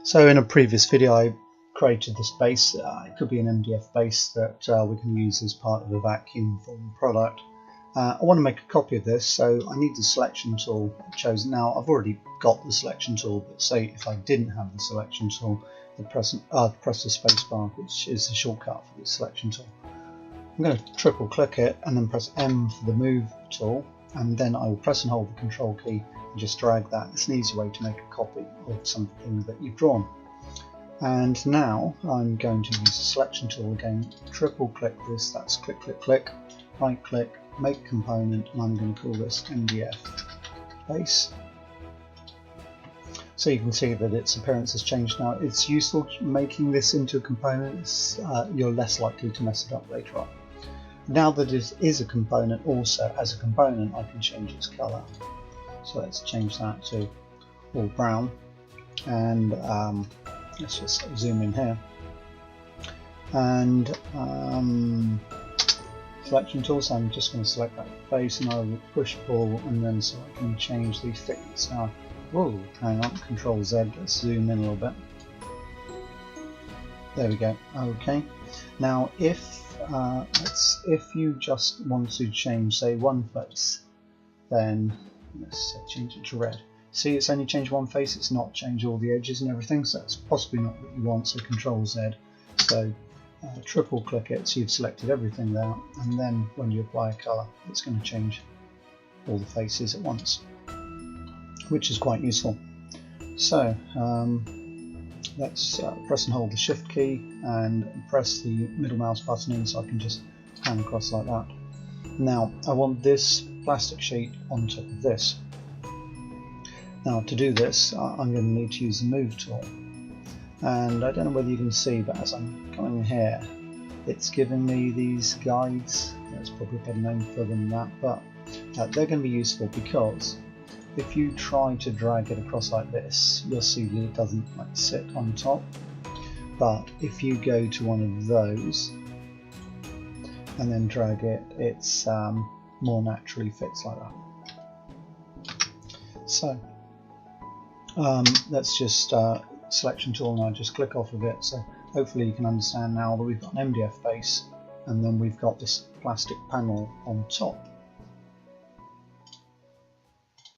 So in a previous video I created this base. It could be an MDF base that we can use as part of a vacuum form product. I want to make a copy of this, so I need the selection tool chosen. Now I've already got the selection tool, but say if I didn't have the selection tool, I'd press the space bar, which is the shortcut for the selection tool. I'm going to triple click it and then press M for the move tool, and then I will press and hold the control key and just drag that. It's an easy way to make a copy of something that you've drawn. And now I'm going to use the selection tool again, triple click this, that's click, click, click, right click, make component, and I'm going to call this MDF base. So you can see that its appearance has changed now. It's useful making this into a component. You're less likely to mess it up later on. Now that it is a component, also as a component I can change its colour. So let's change that to all brown, and let's just zoom in here, and selection tool, so I'm just going to select that face and I will push pull, and then so I can change the thickness. Now, whoa, hang on, Control Z, let's zoom in a little bit. There we go. Okay, now if you just want to change, say, one face, then let's change it to red. See, it's only changed one face, it's not changed all the edges and everything, so it's possibly not what you want, so Control Z. So triple click it, so you've selected everything there, and then when you apply a colour, it's going to change all the faces at once, which is quite useful. So let's press and hold the shift key and press the middle mouse button in, so I can just pan across like that. Now I want this plastic sheet on top of this. Now to do this I'm going to need to use the move tool, and I don't know whether you can see, but as I'm coming here it's giving me these guides. There's probably a better name for them than that, but they're going to be useful because if you try to drag it across like this, you'll see that it doesn't sit on top, but if you go to one of those and then drag it, it's more naturally fits like that. So let's just selection tool now, just click off of it. So hopefully you can understand now that we've got an MDF base and then we've got this plastic panel on top.